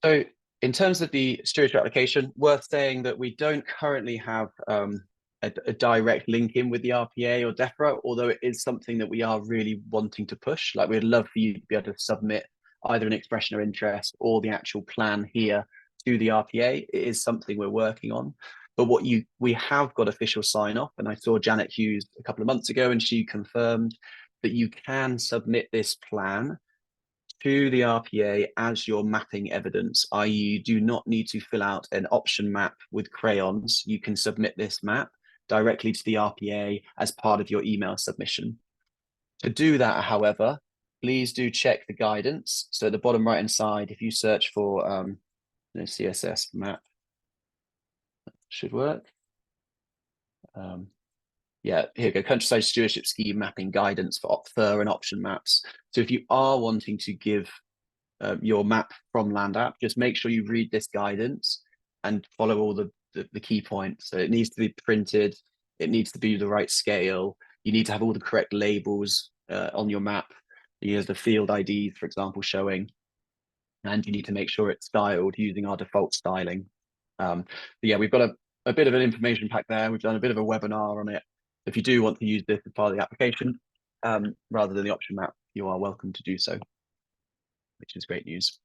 So in terms of the stewardship application, worth saying that we don't currently have a direct link in with the RPA or DEFRA, although it is something that we are really wanting to push. Like we'd love for you to be able to submit either an expression of interest or the actual plan here to the RPA. It is something we're working on. But we have got official sign off, and I saw Janet Hughes a couple of months ago, and she confirmed that you can submit this plan to the RPA as your mapping evidence, i.e. you do not need to fill out an option map with crayons. You can submit this map directly to the RPA as part of your email submission. To do that, however, please do check the guidance. So at the bottom right-hand side, if you search for CSS map, should work. Yeah, here we go, countryside stewardship scheme mapping guidance for fur and option maps. So if you are wanting to give your map from Land App, just make sure you read this guidance and follow all the key points. So it needs to be printed, it needs to be the right scale, you need to have all the correct labels on your map. You have the field IDs, for example, showing, and you need to make sure it's styled using our default styling. But yeah, we've got a bit of an information pack there. We've done a bit of a webinar on it. If you do want to use this as part of the application, rather than the option map, you are welcome to do so, which is great news.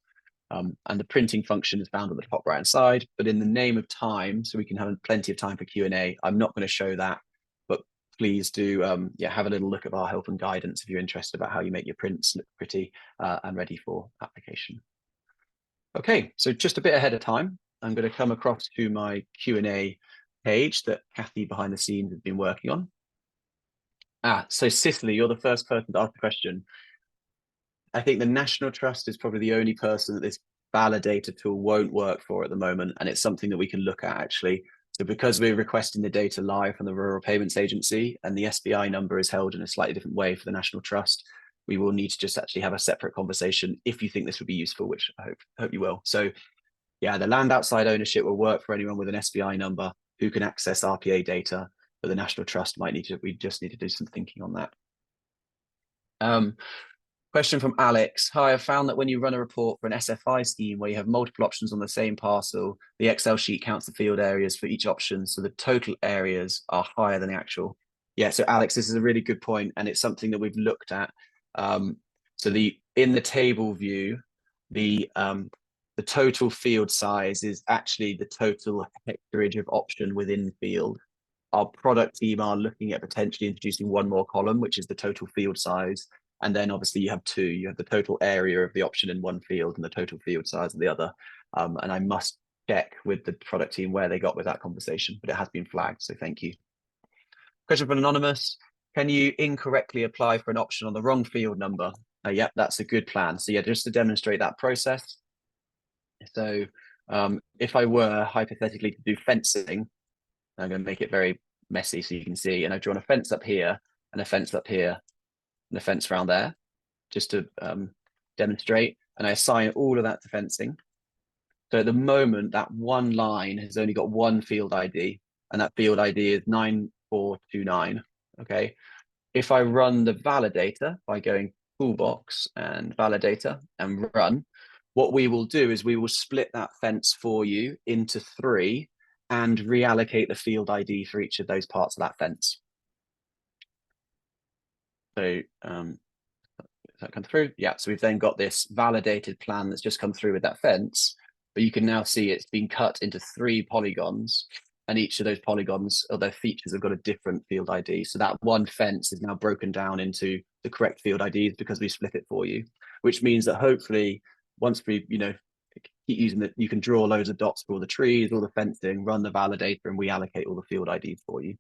And the printing function is found on the top right hand side, but in the name of time, so we can have plenty of time for Q&A, I'm not going to show that, but please do have a little look at our help and guidance if you're interested about how you make your prints look pretty and ready for application. Okay, so just a bit ahead of time, I'm going to come across to my Q&A page that Kathy behind the scenes has been working on. So Cicely, you're the first person to ask the question. I think the National Trust is probably the only person that this validator tool won't work for at the moment, and it's something that we can look at actually. So because we're requesting the data live from the Rural Payments Agency and the SBI number is held in a slightly different way for the National Trust, we will need to just actually have a separate conversation if you think this would be useful, which I hope you will. So yeah, the land outside ownership will work for anyone with an SBI number who can access RPA data, but the National Trust we just need to do some thinking on that. Question from Alex. Hi, I've found that when you run a report for an SFI scheme where you have multiple options on the same parcel, the Excel sheet counts the field areas for each option, so the total areas are higher than the actual. Yeah, so Alex, this is a really good point, and it's something that we've looked at. So in the table view, the total field size is actually the total hectareage of option within the field. Our product team are looking at potentially introducing one more column, which is the total field size. And then obviously you have two. You have the total area of the option in one field and the total field size of the other. And I must check with the product team where they got with that conversation, but it has been flagged, so thank you. Question from Anonymous. Can you incorrectly apply for an option on the wrong field number? Yeah, that's a good plan. So yeah, just to demonstrate that process. So if I were hypothetically to do fencing, I'm going to make it very messy so you can see, and I've drawn a fence up here and a fence up here and a fence around there, just to demonstrate, and I assign all of that to fencing. So at the moment, that one line has only got one field ID, and that field ID is 9429, okay? If I run the validator by going toolbox and validator and run, what we will do is we will split that fence for you into 3 and reallocate the field ID for each of those parts of that fence. So that come through? Yeah, so we've then got this validated plan that's just come through with that fence, but you can now see it's been cut into 3 polygons, and each of those polygons or their features have got a different field ID. So that one fence is now broken down into the correct field IDs because we split it for you, which means that hopefully once we, keep using it, you can draw loads of dots for all the trees, all the fencing, run the validator, and we allocate all the field IDs for you.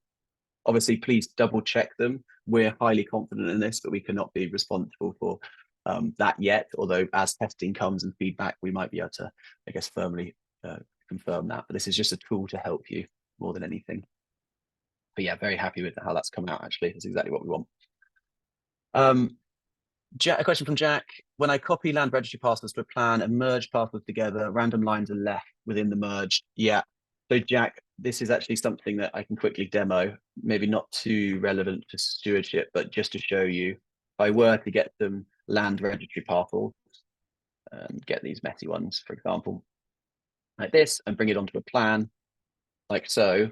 Obviously, please double check them. We're highly confident in this, but we cannot be responsible for that yet. Although as testing comes and feedback, we might be able to, I guess, firmly confirm that. But this is just a tool to help you more than anything. But yeah, very happy with how that's come out, actually. That's exactly what we want. A question from Jack. When I copy land registry parcels to a plan and merge parcels together, random lines are left within the merge. Yeah. So Jack, this is actually something that I can quickly demo, maybe not too relevant to stewardship, but just to show you, if I were to get some land registry parcels and get these messy ones, for example, like this, and bring it onto a plan, like so,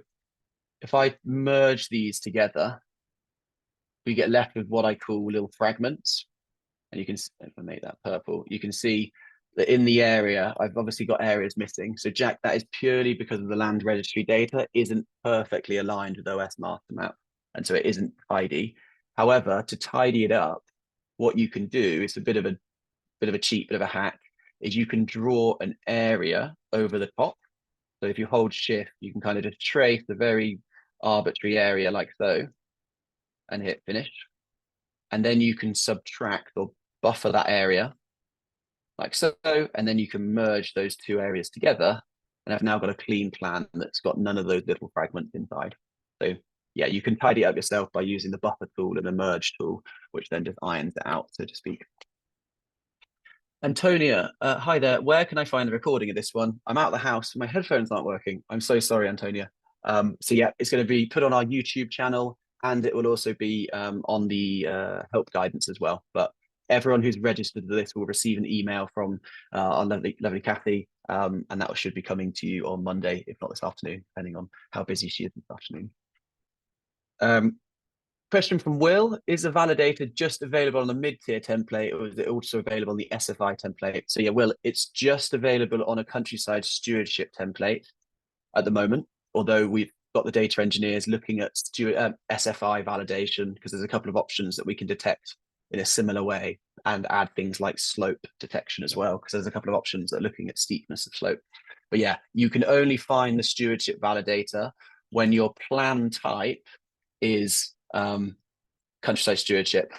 if I merge these together, we get left with what I call little fragments. And you can, if I make that purple, you can see that in the area, I've obviously got areas missing. So Jack, that is purely because of the land registry data isn't perfectly aligned with OS master map. And so it isn't tidy. However, to tidy it up, what you can do is a bit of a cheat, bit of a hack, is you can draw an area over the top. So if you hold shift, you can kind of just trace a very arbitrary area like so and hit finish. And then you can subtract or buffer that area like so, and then you can merge those two areas together. And I've now got a clean plan that's got none of those little fragments inside. So yeah, you can tidy it up yourself by using the buffer tool and the merge tool, which then just irons it out, so to speak. Antonia, hi there. Where can I find the recording of this one? I'm out of the house. My headphones aren't working. I'm so sorry, Antonia. So yeah, it's going to be put on our YouTube channel, and it will also be on the help guidance as well. But everyone who's registered for this will receive an email from our lovely Kathy, and that should be coming to you on Monday, if not this afternoon, depending on how busy she is this afternoon. Question from Will, is a validator just available on the mid-tier template, or is it also available on the SFI template? So yeah, Will, it's just available on a countryside stewardship template at the moment, although we've got the data engineers looking at SFI validation, because there's a couple of options that we can detect in a similar way and add things like slope detection as well, because there's a couple of options that are looking at steepness of slope. But yeah, you can only find the stewardship validator when your plan type is countryside stewardship.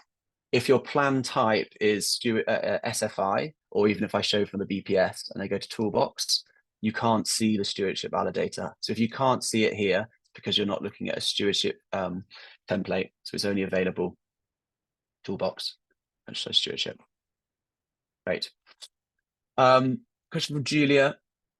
If your plan type is SFI, or even if I show from the BPS and I go to toolbox, you can't see the stewardship validator. So if you can't see it here, it's because you're not looking at a stewardship template. So it's only available toolbox, countryside stewardship. Great. Question from Julia.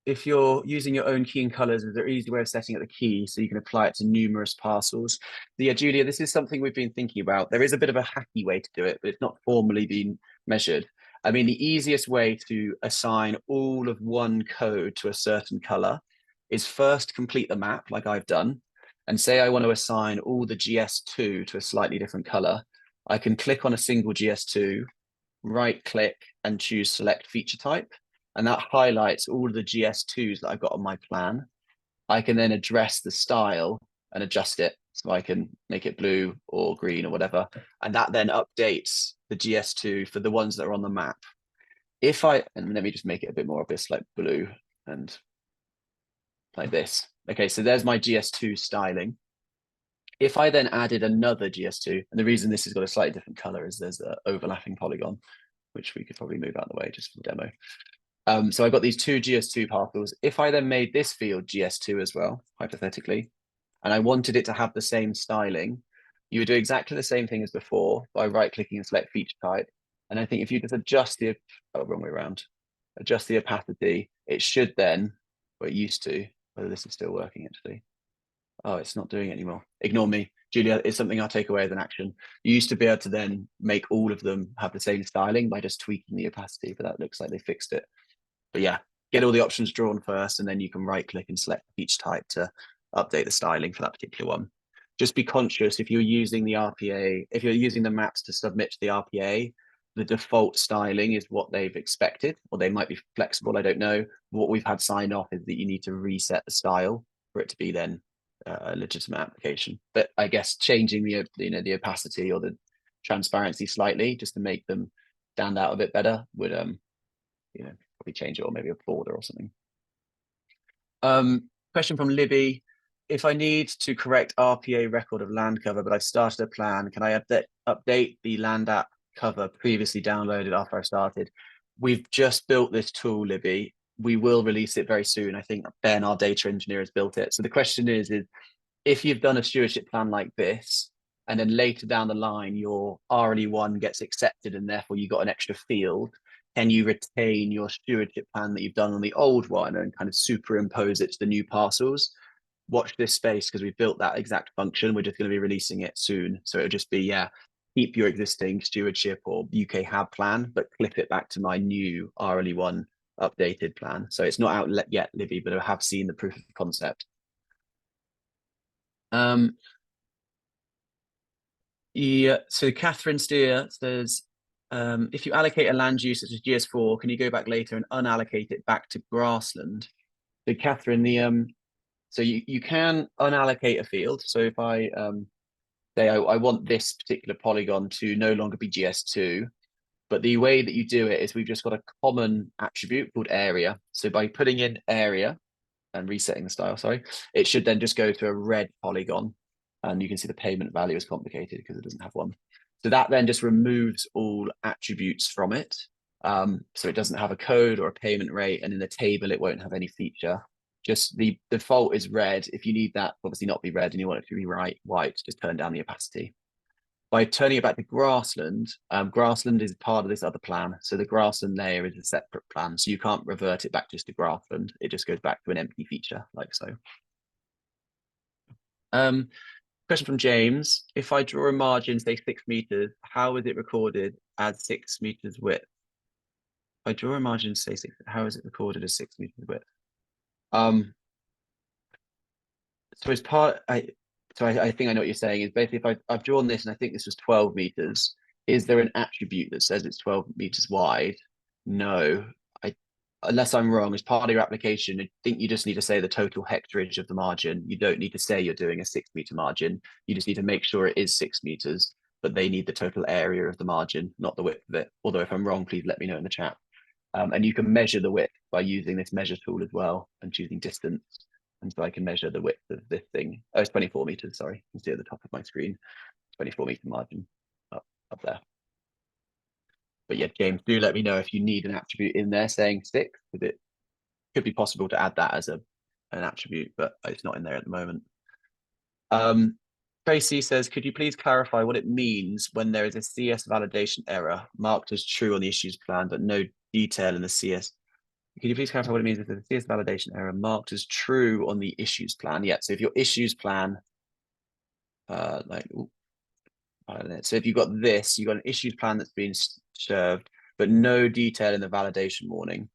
If you're using your own key and colors, is there an easy way of setting up the key so you can apply it to numerous parcels? So yeah, Julia, this is something we've been thinking about. There is a bit of a hacky way to do it, but it's not formally been measured. I mean, the easiest way to assign all of one code to a certain color is first complete the map like I've done, and say I want to assign all the GS2 to a slightly different color. I can click on a single GS2, right click and choose select feature type. And that highlights all of the GS2s that I've got on my plan. I can then address the style and adjust it. So I can make it blue or green or whatever. And that then updates the GS2 for the ones that are on the map. And let me just make it a bit more obvious, like blue and like this. Okay, so there's my GS2 styling. If I then added another GS2, and the reason this has got a slightly different color is there's an overlapping polygon, which we could probably move out of the way just for the demo. So I've got these two GS2 parcels. If I then made this field GS2 as well, hypothetically, and I wanted it to have the same styling, you would do exactly the same thing as before by right-clicking and select feature type. And I think if you just adjust wrong way around, adjust the opacity, it should then, or it used to, whether this is still working actually. Oh, it's not doing it anymore. Ignore me. Julia, it's something I'll take away as an action. You used to be able to then make all of them have the same styling by just tweaking the opacity, but that looks like they fixed it. But yeah, get all the options drawn first, and then you can right click and select each type to update the styling for that particular one. Just be conscious if you're using the RPA, if you're using the maps to submit to the RPA, the default styling is what they've expected, or they might be flexible. I don't know. What we've had signed off is that you need to reset the style for it to be then a legitimate application. But I guess changing the opacity or the transparency slightly just to make them stand out a bit better would probably change it, or maybe a border or something. Question from Libby. If I need to correct RPA record of land cover, but I've started a plan, can I update the land app cover previously downloaded after I started? We've just built this tool, Libby. We will release it very soon. I think Ben, our data engineer, has built it. So the question is if you've done a stewardship plan like this, and then later down the line, your RLE1 gets accepted, and therefore you got an extra field, can you retain your stewardship plan that you've done on the old one and kind of superimpose it to the new parcels? Watch this space because we've built that exact function. We're just going to be releasing it soon. So it'll just be, yeah, keep your existing stewardship or UK HAB plan, but clip it back to my new RLE1 updated plan. So it's not out yet, Livy, but I have seen the proof of concept. Yeah, so Catherine Steer says, if you allocate a land use such as GS4, can you go back later and unallocate it back to grassland? So Catherine, so you can unallocate a field. So if I say I want this particular polygon to no longer be GS2, but the way that you do it is we've just got a common attribute called area. So by putting in area and resetting the style, sorry, it should then just go to a red polygon. And you can see the payment value is complicated because it doesn't have one. So that then just removes all attributes from it. So it doesn't have a code or a payment rate, and in the table, it won't have any feature. Just the default is red. If you need that, obviously not be red and you want it to be white, just turn down the opacity. By turning it back to grassland, grassland is part of this other plan. So the grassland layer is a separate plan. So you can't revert it back just to grassland. It just goes back to an empty feature like so. Question from James. If I draw a margin, say 6 meters, how is it recorded as 6 meters width? If I draw a margin, say 6, how is it recorded as 6 meters width? So as part, I think I know what you're saying is basically if I've drawn this and I think this was 12 meters, is there an attribute that says it's 12 meters wide? No, unless I'm wrong, as part of your application, I think you just need to say the total hectareage of the margin. You don't need to say you're doing a 6 meter margin. You just need to make sure it is 6 meters, but they need the total area of the margin, not the width of it. Although if I'm wrong, please let me know in the chat. And you can measure the width by using this measure tool as well and choosing distance. And so I can measure the width of this thing. Oh, it's 24 meters, sorry. You can see at the top of my screen, 24 meter margin up there. But yeah, James, do let me know if you need an attribute in there saying 6, because it could be possible to add that as an attribute, but it's not in there at the moment. Tracy says, could you please clarify what it means when there is a CS validation error marked as true on the issues plan, but no detail in the CS? Can you please clarify what it means if there's a CS validation error marked as true on the issues plan? Yeah, so if your issues plan, so if you've got this, you've got an issues plan that's been served, but no detail in the validation warning.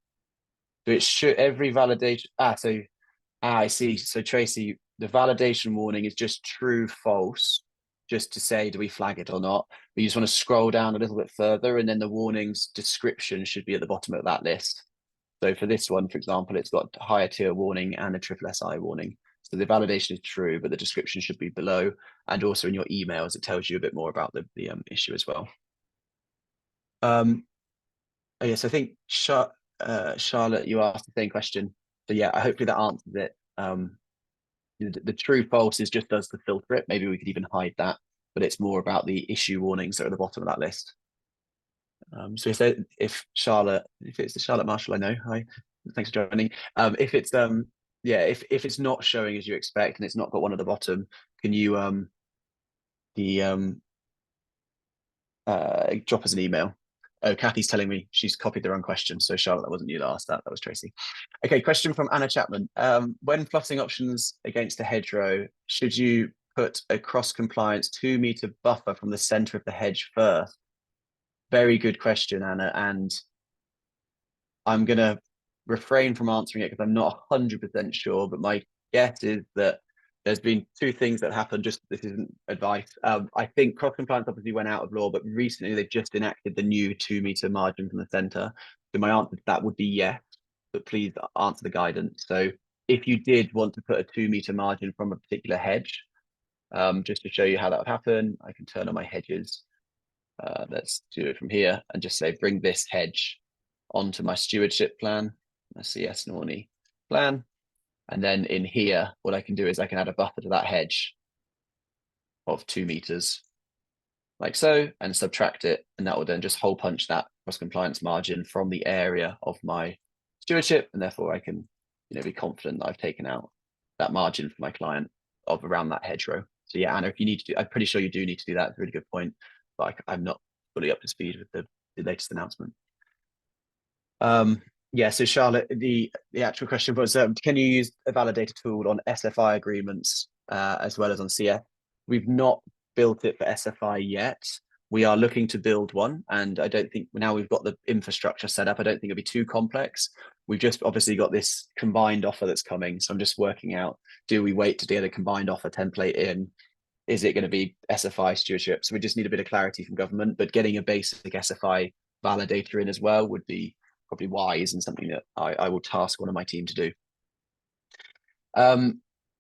So it should, every validation, I see. So Tracy, the validation warning is just true, false, just to say, do we flag it or not? But you just want to scroll down a little bit further, and then the warnings description should be at the bottom of that list. So for this one, for example, it's got higher tier warning and a triple SI warning. So the validation is true, but the description should be below. And also in your emails, it tells you a bit more about the issue as well. Yes, I think Charlotte, you asked the same question. So yeah, hopefully that answers it. The true false is just does the filter it. Maybe we could even hide that, but it's more about the issue warnings that are at the bottom of that list. So if it's the Charlotte Marshall, I know. Hi, thanks for joining. If it's if it's not showing as you expect and it's not got one at the bottom, can you drop us an email? Oh, Kathy's telling me she's copied the wrong question. So Charlotte, that wasn't you last. That was Tracy. Okay, question from Anna Chapman. When plotting options against a hedgerow, should you put a cross-compliance 2 meter buffer from the center of the hedge first? Very good question, Anna. And I'm going to refrain from answering it because I'm not 100% sure, but my guess is that there's been 2 things that happened. Just this isn't advice. I think cross compliance obviously went out of law, but recently they've just enacted the new 2 meter margin from the center. So my answer to that would be yes, but please answer the guidance. So if you did want to put a 2 meter margin from a particular hedge, just to show you how that would happen, I can turn on my hedges. Let's do it from here and just say, bring this hedge onto my stewardship plan, my CS Norney plan. And then in here, what I can do is I can add a buffer to that hedge of 2 meters like so, and subtract it. And that will then just hole punch that cross compliance margin from the area of my stewardship. And therefore I can, be confident that I've taken out that margin for my client of around that hedgerow. So yeah, Anna, if you need to do, I'm pretty sure you do need to do that. It's a really good point. But I'm not fully up to speed with the latest announcement. Yeah, so Charlotte, the actual question was, can you use a validator tool on SFI agreements as well as on CF? We've not built it for SFI yet. We are looking to build one, and I don't think now we've got the infrastructure set up, I don't think it'll be too complex. We've just obviously got this combined offer that's coming, so I'm just working out, do we wait to get a combined offer template in? Is it going to be SFI stewardship? So we just need a bit of clarity from government, but getting a basic SFI validator in as well would be probably wise and something that I will task one of my team to do.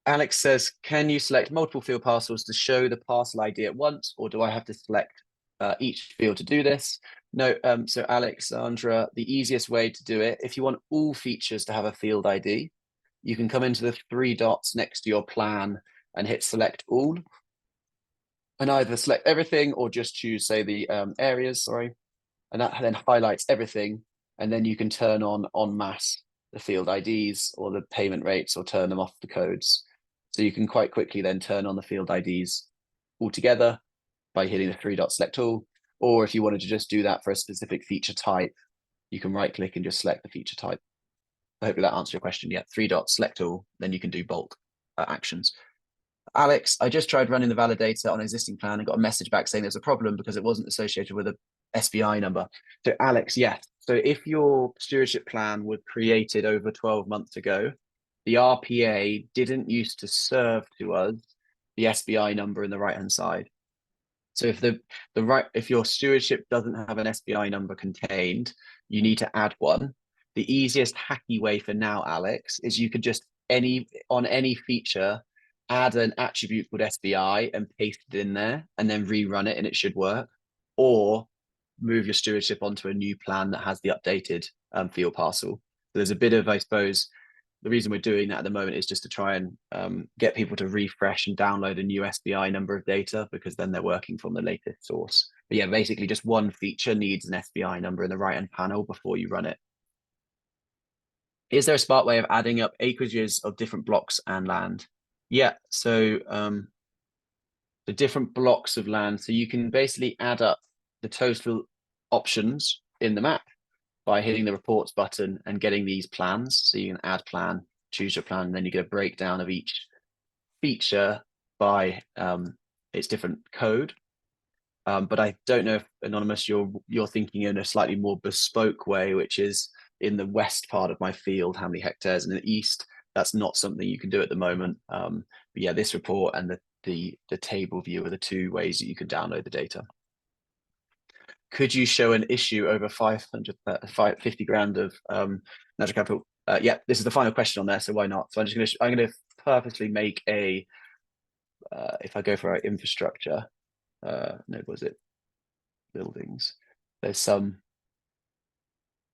Alex says, can you select multiple field parcels to show the parcel ID at once, or do I have to select each field to do this? No, so Alexandra, the easiest way to do it, if you want all features to have a field ID, you can come into the 3 dots next to your plan and hit select all, and either select everything or just choose, say, the areas, sorry, and that then highlights everything, and then you can turn on en masse the field IDs or the payment rates or turn them off the codes. So you can quite quickly then turn on the field IDs altogether by hitting the 3 dot select all, or if you wanted to just do that for a specific feature type, you can right click and just select the feature type. Hopefully that answers your question. Yeah, 3 dots, select all, then you can do bulk actions. Alex, I just tried running the validator on an existing plan and got a message back saying there's a problem because it wasn't associated with a SBI number. So Alex, yes. So if your stewardship plan was created over 12 months ago, the RPA didn't used to serve to us the SBI number in the right-hand side. So if your stewardship doesn't have an SBI number contained, you need to add one. The easiest hacky way for now, Alex, is you could just on any feature add an attribute called SBI and paste it in there and then rerun it and it should work. Or move your stewardship onto a new plan that has the updated field parcel. So there's a bit of, I suppose, the reason we're doing that at the moment is just to try and get people to refresh and download a new SBI number of data, because then they're working from the latest source. But yeah, basically just one feature needs an SBI number in the right-hand panel before you run it. Is there a smart way of adding up acreages of different blocks and land? Yeah, so the different blocks of land. So you can basically add up the total options in the map by hitting the reports button and getting these plans. So you can add plan, choose your plan, and then you get a breakdown of each feature by its different code. But I don't know if, Anonymous, you're thinking in a slightly more bespoke way, which is in the west part of my field, how many hectares, and in the east, that's not something you can do at the moment. But yeah, this report and the table view are the 2 ways that you can download the data. Could you show an issue over 50 grand of natural capital? Yeah, this is the final question on there, so why not? So I'm gonna purposely make a if I go for our infrastructure, no, was it buildings? There's some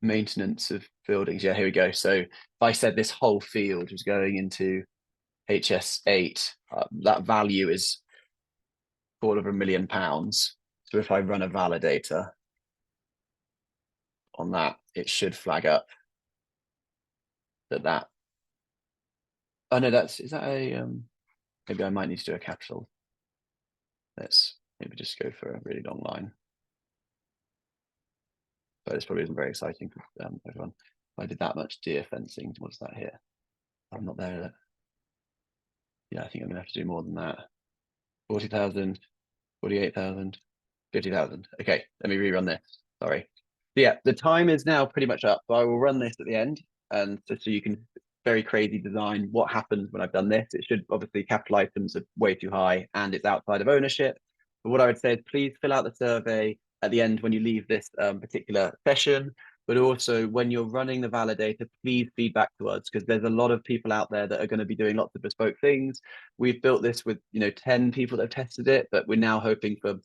maintenance of buildings. Yeah, here we go. So if I said this whole field was going into HS8, that value is £250,000. So if I run a validator on that, it should flag up that. Oh no, is that a maybe I might need to do a capital. Let's maybe just go for a really long line. But this probably isn't very exciting for everyone. If I did that much deer fencing, what's that here? I'm not there yet. Yeah, I think I'm gonna have to do more than that. 40,000, 48,000, 50,000. Okay, let me rerun this. Sorry. Yeah, the time is now pretty much up. So I will run this at the end, and so you can very crazy design what happens when I've done this. It should obviously capital items are way too high and it's outside of ownership. But what I would say is please fill out the survey at the end when you leave this particular session. But also when you're running the validator, please feedback to us, because there's a lot of people out there that are going to be doing lots of bespoke things. We've built this with 10 people that have tested it, but we're now hoping for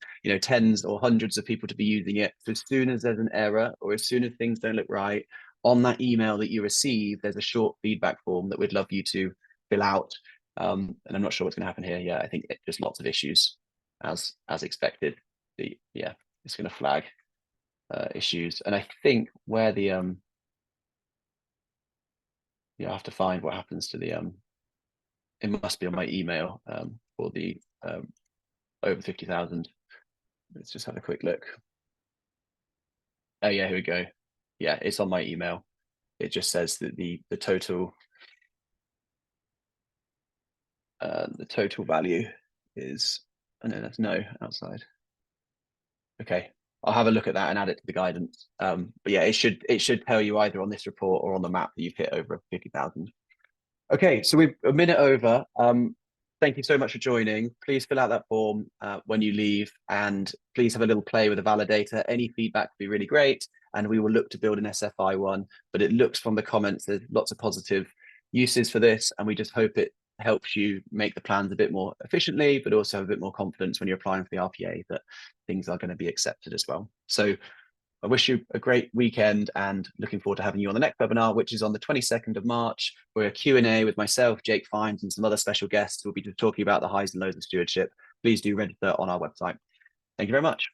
tens or hundreds of people to be using it. So as soon as there's an error or as soon as things don't look right, on that email that you receive, there's a short feedback form that we'd love you to fill out. And I'm not sure what's going to happen here. Yeah, I think just lots of issues as expected. Yeah, it's going to flag issues. And I think where the I have to find what happens to the it must be on my email for the over 50,000. Let's just have a quick look. Oh yeah, here we go. Yeah, it's on my email. It just says that the total value is, oh no, that's no outside. Okay, I'll have a look at that and add it to the guidance. But yeah, it should tell you either on this report or on the map that you've hit over 50,000. Okay, so we're a minute over. Thank you so much for joining. Please fill out that form when you leave, and please have a little play with the validator. Any feedback would be really great, and we will look to build an SFI one. But it looks from the comments there's lots of positive uses for this, and we just hope it helps you make the plans a bit more efficiently, but also have a bit more confidence when you're applying for the RPA that things are going to be accepted as well. So I wish you a great weekend and looking forward to having you on the next webinar, which is on the 22nd of March, where a Q&A with myself, Jake Fines, and some other special guests will be talking about the highs and lows of stewardship. Please do register on our website. Thank you very much.